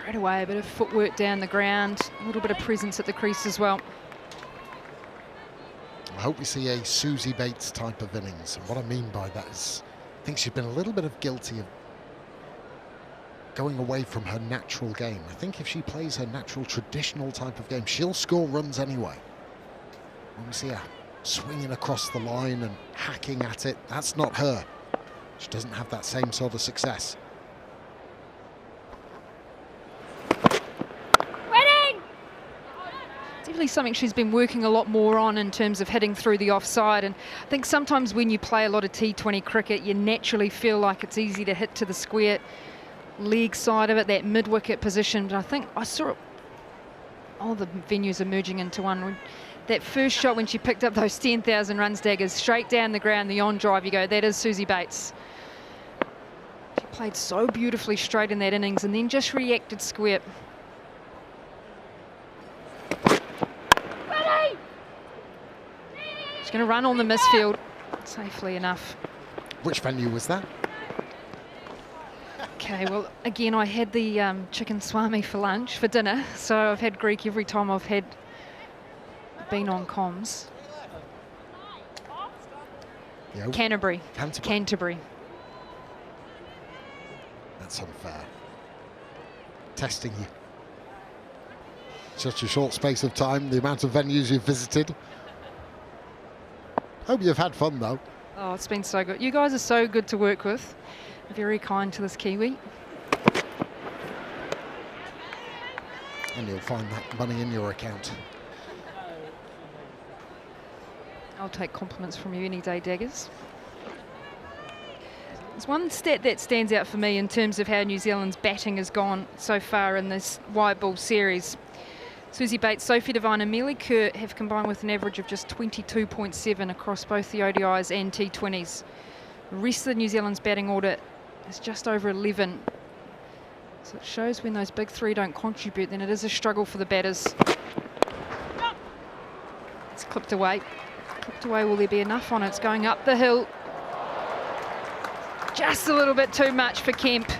straight away, a bit of footwork down the ground, a little bit of presence at the crease as well. I hope we see a Susie Bates type of innings. And what I mean by that is, I think she's been a little bit guilty of going away from her natural game. I think if she plays her natural, traditional type of game, she'll score runs anyway. When we see her swinging across the line and hacking at it, that's not her. She doesn't have that same sort of success. Definitely something she's been working a lot more on in terms of hitting through the offside. And I think sometimes when you play a lot of T20 cricket, you naturally feel like it's easy to hit to the square leg side of it, that mid-wicket position. But I think I saw it, all the venues are merging into one. That first shot when she picked up those 10,000 runs daggers straight down the ground, the on drive, you go, that is Susie Bates. She played so beautifully straight in that innings and then just reacted square. She's going to run on the misfield safely enough. Which venue was that? Okay, well, again, I had the chicken swami for lunch, for dinner, so I've had Greek every time I've been on comms. Yeah. Canterbury. That's unfair. Testing you. Such a short space of time, the amount of venues you've visited. Hope you've had fun, though. Oh, it's been so good. You guys are so good to work with. Very kind to this Kiwi. And you'll find that money in your account. I'll take compliments from you any day, Daggers. There's one stat that stands out for me in terms of how New Zealand's batting has gone so far in this white ball series. Susie Bates, Sophie Devine and Amelia Kerr have combined with an average of just 22.7 across both the ODIs and T20s. The rest of the New Zealand's batting order is just over 11. So it shows when those big three don't contribute, then it is a struggle for the batters. It's clipped away. Clipped away, will there be enough on it? It's going up the hill. Just a little bit too much for Kemp.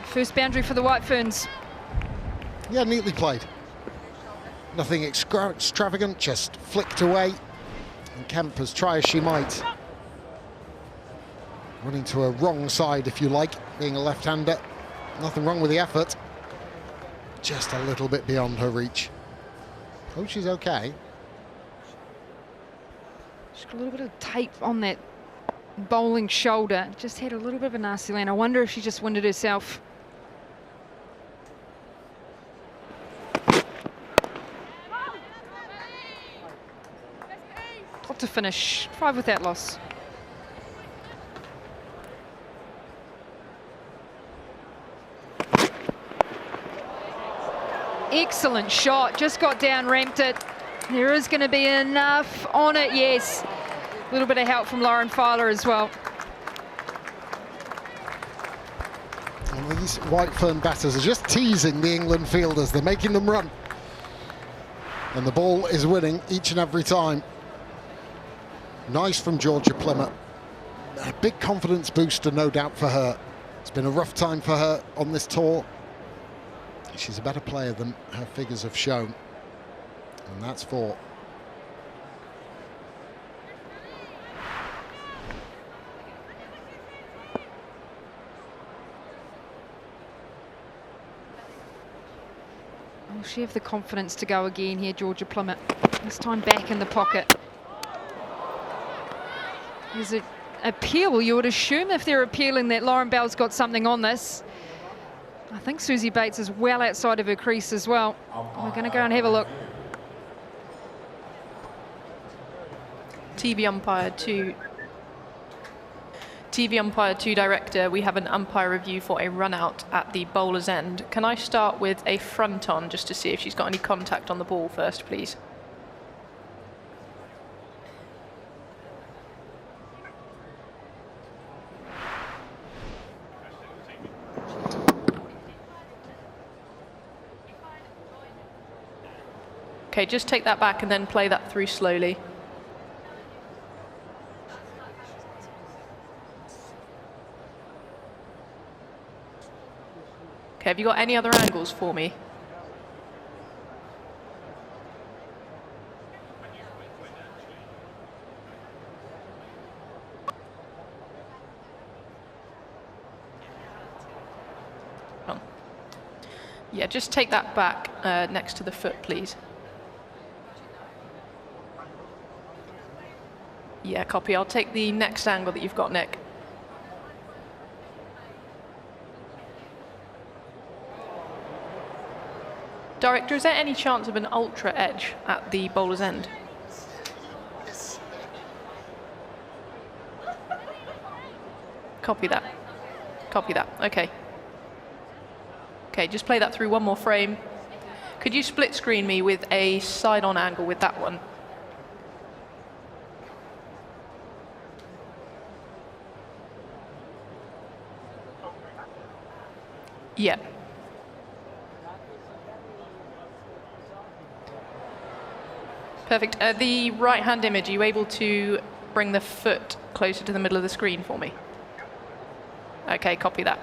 First boundary for the White Ferns. Yeah, neatly played. Nothing extravagant, just flicked away. And Kemp, as try as she might, running to a wrong side, if you like, being a left-hander. Nothing wrong with the effort. Just a little bit beyond her reach. Hope she's okay. She's got a little bit of tape on that bowling shoulder. Just had a little bit of a nasty land. I wonder if she just winded herself. Got to finish 5 without loss. Excellent shot, just got down, ramped it. There is going to be enough on it, yes. A little bit of help from Lauren Filer as well. And these White Fern batters are just teasing the England fielders. They're making them run. And the ball is winning each and every time. Nice from Georgia Plymouth. A big confidence booster, no doubt, for her. It's been a rough time for her on this tour. She's a better player than her figures have shown. And that's 4. Will she have the confidence to go again here, Georgia Plymouth? This time back in the pocket. There's an appeal. You would assume if they're appealing that Lauren Bell's got something on this. I think Susie Bates is well outside of her crease as well. We're going to go and have a look. TV umpire to director, we have an umpire review for a run out at the bowler's end. Can I start with a front on just to see if she's got any contact on the ball first, please? Okay, just take that back and then play that through slowly. Okay, have you got any other angles for me? Yeah, just take that back next to the foot, please. Yeah, copy. I'll take the next angle that you've got, Nick. Director, is there any chance of an ultra edge at the bowler's end? Copy that. Copy that. Okay. Okay, just play that through one more frame. Could you split screen me with a side-on angle with that one? Yeah. Perfect. The right-hand image, are you able to bring the foot closer to the middle of the screen for me? Okay, copy that.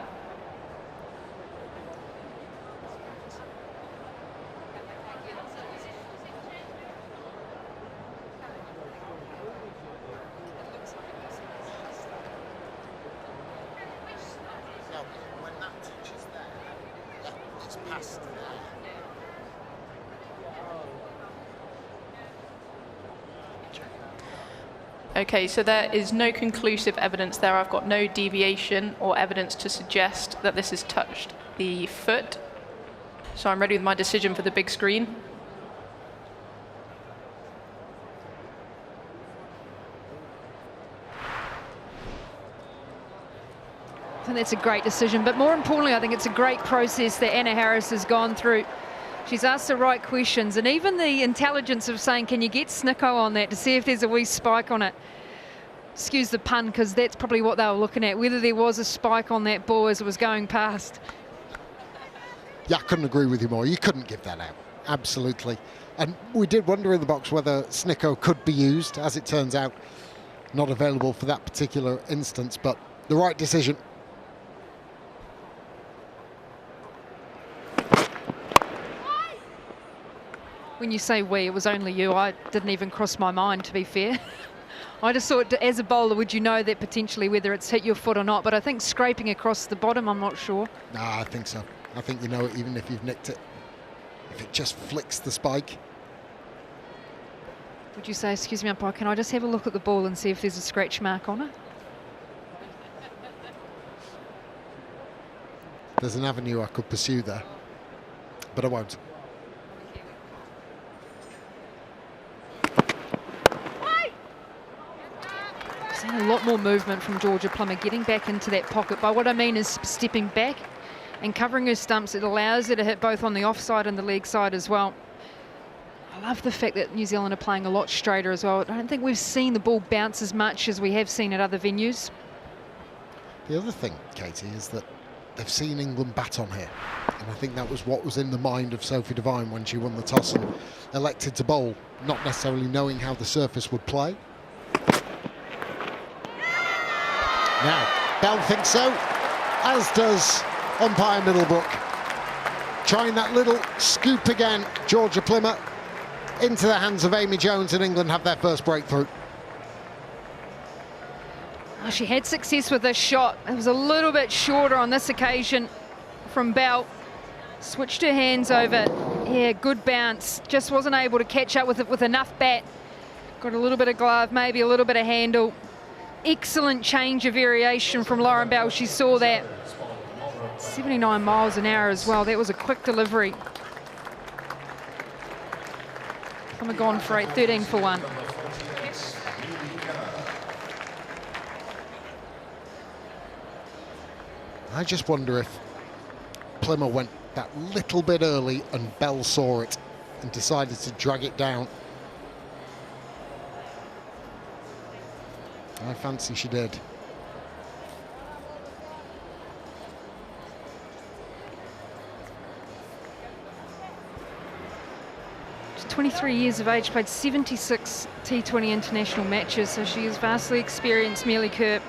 Okay, so there is no conclusive evidence there. I've got no deviation or evidence to suggest that this has touched the foot. So I'm ready with my decision for the big screen. I think that's a great decision, but more importantly, I think it's a great process that Anna Harris has gone through. She's asked the right questions, and even the intelligence of saying, can you get Snicko on that to see if there's a wee spike on it? Excuse the pun, because that's probably what they were looking at, whether there was a spike on that ball as it was going past. Yeah, I couldn't agree with you more. You couldn't give that out. Absolutely. And we did wonder in the box whether Snicko could be used. As it turns out, not available for that particular instance, but the right decision. When you say we, it was only you. I didn't even cross my mind, to be fair. I just thought, as a bowler, would you know that potentially whether it's hit your foot or not? But I think scraping across the bottom, I'm not sure. No, I think so. I think you know it even if you've nicked it. If it just flicks the spike. Would you say, excuse me, umpire, can I just have a look at the ball and see if there's a scratch mark on it? There's an avenue I could pursue there, but I won't. A lot more movement from Georgia Plummer getting back into that pocket. By what I mean is stepping back and covering her stumps. It allows her to hit both on the offside and the leg side as well. I love the fact that New Zealand are playing a lot straighter as well. I don't think we've seen the ball bounce as much as we have seen at other venues. The other thing, Katie, is that they've seen England bat on here. And I think that was what was in the mind of Sophie Devine when she won the toss and elected to bowl, not necessarily knowing how the surface would play. Now, Bell thinks so, as does umpire Middlebrook. Trying that little scoop again, Georgia Plummer, into the hands of Amy Jones, and England have their first breakthrough. Oh, she had success with this shot. It was a little bit shorter on this occasion from Bell. Switched her hands over. Yeah, good bounce. Just wasn't able to catch up with it with enough bat. Got a little bit of glove, maybe a little bit of handle. Excellent change of variation from Lauren Bell. She saw that. 79 miles an hour as well. That was a quick delivery. Plummer gone for 8, 13 for 1. I just wonder if Plummer went that little bit early and Bell saw it and decided to drag it down. I fancy she did. She's 23 years of age, played 76 T20 international matches, so she is vastly experienced, Mealy Kirk.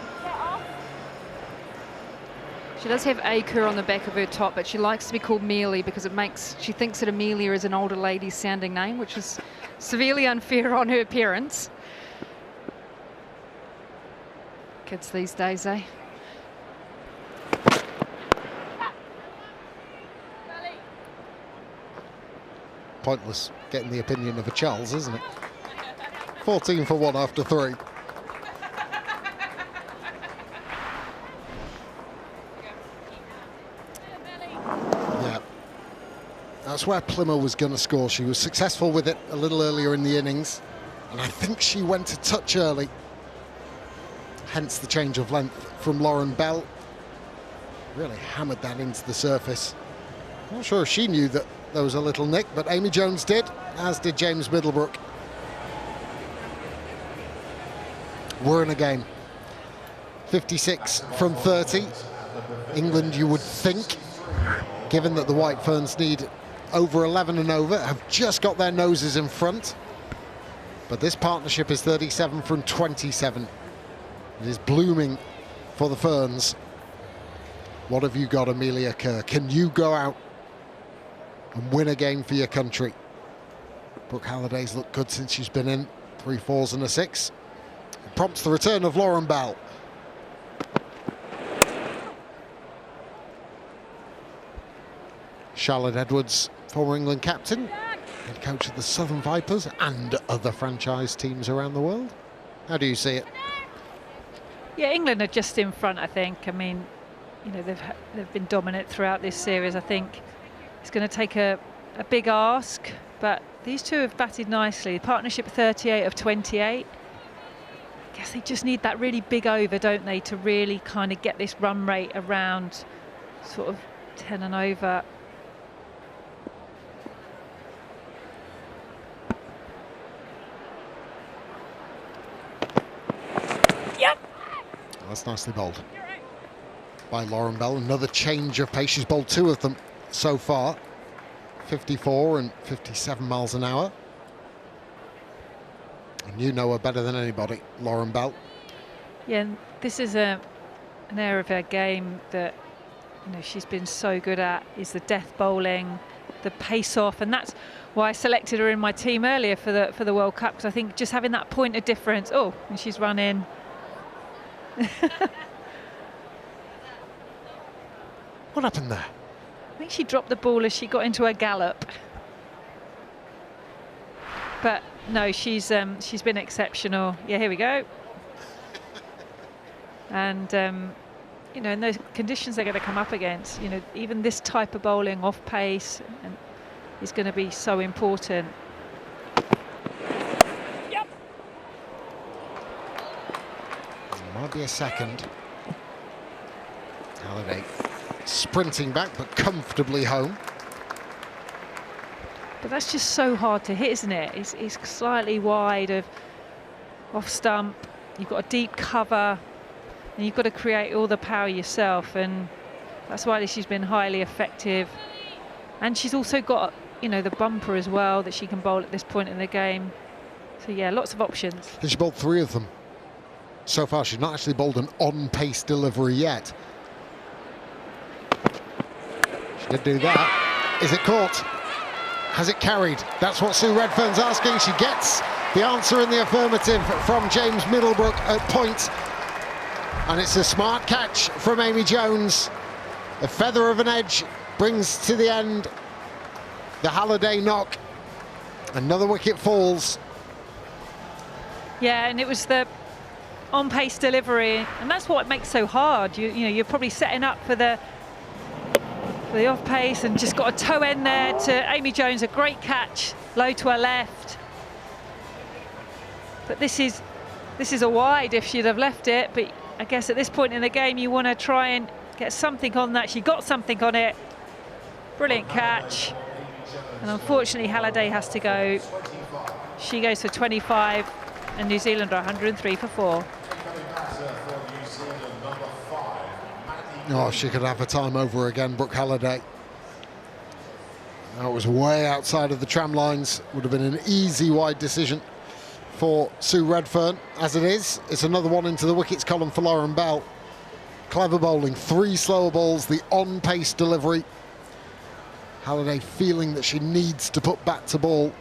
She does have Acre on the back of her top, but she likes to be called Mealy because she thinks that Amelia is an older lady's sounding name, which is severely unfair on her appearance. Kids these days, eh? Pointless getting the opinion of a Charles, isn't it? 14 for 1 after 3. Yeah, that's where Plymouth was going to score. She was successful with it a little earlier in the innings, and I think she went a touch early. Hence the change of length from Lauren Bell. Really hammered that into the surface. Not sure if she knew that there was a little nick, but Amy Jones did, as did James Middlebrook. We're in a game. 56 from 30. England, you would think, given that the White Ferns need over 11 and over, have just got their noses in front. But this partnership is 37 from 27. It is blooming for the Ferns. What have you got, Amelia Kerr? Can you go out and win a game for your country? Brooke Halliday's looked good since she's been in. 3 4s and a 6. It prompts the return of Lauren Bell. Charlotte Edwards, former England captain, head coach of the Southern Vipers and other franchise teams around the world. How do you see it? Yeah, England are just in front, I think. I mean, you know, they've been dominant throughout this series. I think it's going to take a big ask, but these two have batted nicely. Partnership 38 of 28. I guess they just need that really big over, don't they, to really kind of get this run rate around sort of 10 and over. That's nicely bowled by Lauren Bell. Another change of pace. She's bowled 2 of them so far. 54 and 57 miles an hour. And you know her better than anybody, Lauren Bell. Yeah, and this is an area of her game that, you know, she's been so good at, is the death bowling, the pace off, and that's why I selected her in my team earlier for the World Cup, because I think just having that point of difference. Oh, and she's run in. What happened there? I think she dropped the ball as she got into her gallop. But no, she's been exceptional. Yeah, here we go. And you know, in those conditions they're going to come up against, you know, even this type of bowling off pace and is going to be so important. Might be a second. Halliday sprinting back, but comfortably home. But that's just so hard to hit, isn't it? It's slightly wide of off stump. You've got a deep cover, and you've got to create all the power yourself. And that's why she's been highly effective. And she's also got, you know, the bumper as well that she can bowl at this point in the game. So yeah, lots of options. And she bowled 3 of them. So far, she's not actually bowled an on-pace delivery yet. She did do that. Is it caught? Has it carried? That's what Sue Redfern's asking. She gets the answer in the affirmative from James Middlebrook at point. And it's a smart catch from Amy Jones. A feather of an edge brings to the end the Halliday knock. Another wicket falls. Yeah, and it was the on-pace delivery, and that's what makes so hard. You know, you're probably setting up for the off-pace and just got a toe end there to Amy Jones. A great catch, low to her left. But this is a wide if she'd have left it. But I guess at this point in the game, you want to try and get something on that. She got something on it. Brilliant catch. And unfortunately, Halliday has to go. She goes for 25. And New Zealand are 103 for 4. Oh, she could have a time over again, Brooke Halliday. That was way outside of the tram lines. Would have been an easy wide decision for Sue Redfern. As it is, it's another one into the wickets column for Lauren Bell. Clever bowling, 3 slower balls, the on-pace delivery. Halliday feeling that she needs to put bat to ball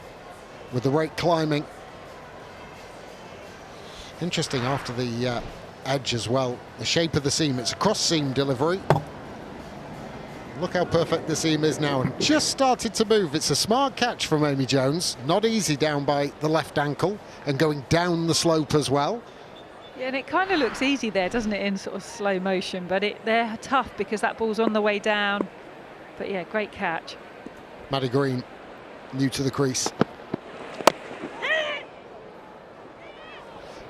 with the rate climbing. Interesting after the edge as well, the shape of the seam. It's a cross-seam delivery. Look how perfect the seam is now, and just started to move. It's a smart catch from Amy Jones. Not easy down by the left ankle and going down the slope as well. Yeah, and it kind of looks easy there, doesn't it, in sort of slow motion, but they're tough because that ball's on the way down. But yeah, great catch. Maddie Green, new to the crease.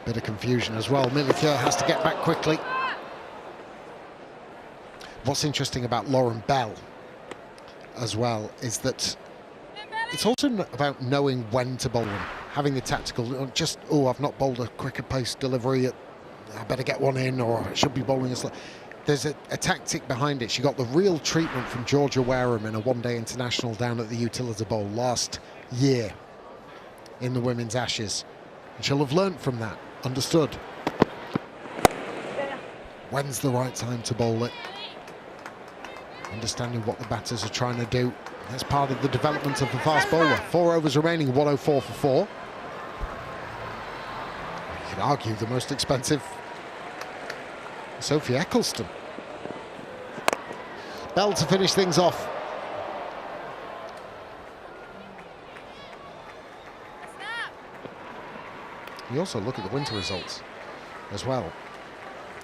Bit of confusion as well. Millie Kerr has to get back quickly. What's interesting about Lauren Bell as well is that it's also about knowing when to bowl them, having the tactical, just, oh, I've not bowled a quicker pace delivery, I better get one in, or I should be bowling a slow. There's a tactic behind it. She got the real treatment from Georgia Wareham in a one-day international down at the Utilita Bowl last year in the Women's Ashes. And she'll have learnt from that, understood. When's the right time to bowl it? Understanding what the batters are trying to do. That's part of the development of the fast bowler. 4 overs remaining, 104 for 4. You could argue the most expensive, Sophie Eccleston. Bell to finish things off. You also look at the winter results as well.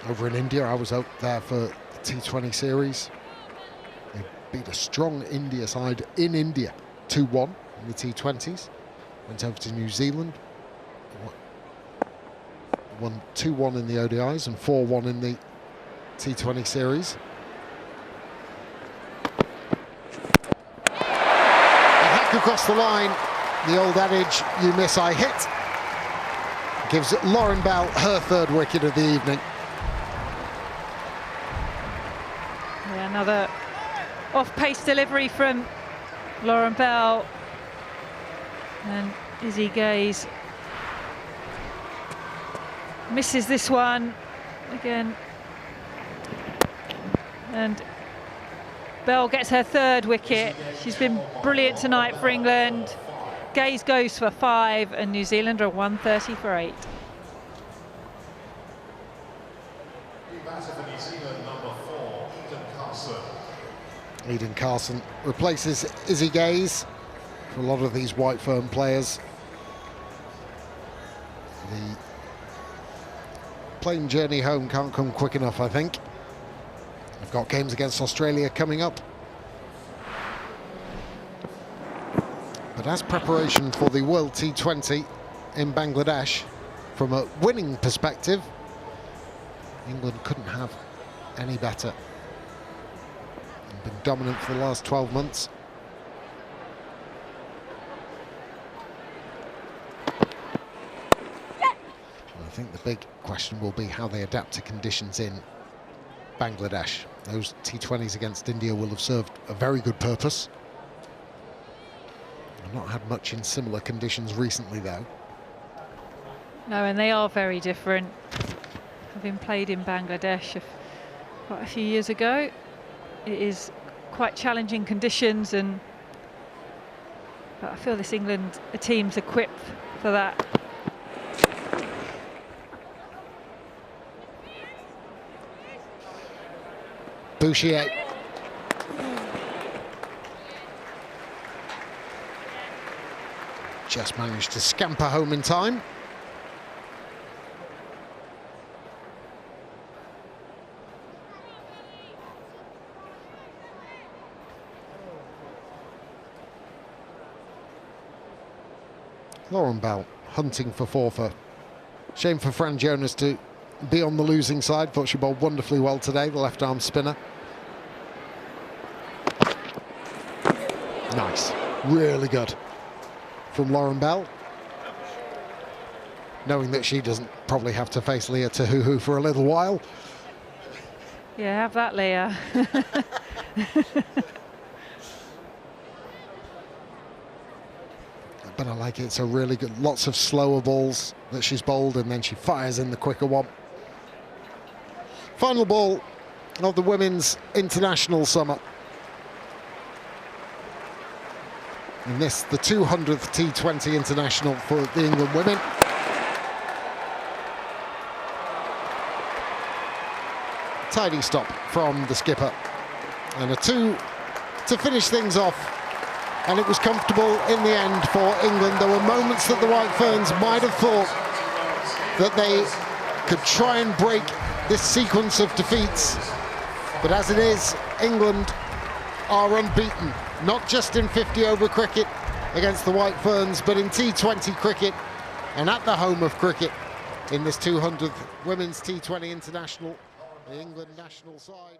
Over in India, I was out there for the T20 series. They beat a strong India side in India, 2-1 in the T20s. Went over to New Zealand, won 2-1 in the ODIs and 4-1 in the T20 series. A hack across the line, the old adage, you miss, I hit, gives Lauren Bell her 3rd wicket of the evening. Yeah, another off-pace delivery from Lauren Bell, and Izzy Gaze misses this one again, and Bell gets her 3rd wicket. She's been brilliant tonight for England. Gaze goes for 5 and New Zealand are 130 for 8. Eden Carson replaces Izzy Gaze. For a lot of these white firm players, the plane journey home can't come quick enough, I think. They've got games against Australia coming up. But as preparation for the World T20 in Bangladesh, from a winning perspective, England couldn't have any better. Been dominant for the last 12 months. And I think the big question will be how they adapt to conditions in Bangladesh. Those T20s against India will have served a very good purpose. I've not had much in similar conditions recently, though. No, and they are very different. Having played in Bangladesh quite a few years ago, it is quite challenging conditions, but I feel this England team's equipped for that. Bouchier. Just managed to scamper home in time. Lauren Bell hunting for 4 for. Shame for Fran Jonas to be on the losing side. Thought she bowled wonderfully well today, the left arm spinner. Nice, really good from Lauren Bell. Knowing that she doesn't probably have to face Leah Tahuhu for a little while. Yeah, have that, Leah. But I like it. It's a really good, lots of slower balls that she's bowled, and then she fires in the quicker one. Final ball of the women's international summer. And this, the 200th T20 international for the England women. Tidy stop from the skipper. And a 2 to finish things off. And it was comfortable in the end for England. There were moments that the White Ferns might have thought that they could try and break this sequence of defeats. But as it is, England are unbeaten, not just in 50-over cricket against the White Ferns, but in T20 cricket and at the home of cricket in this 200th Women's T20 International, the England national side.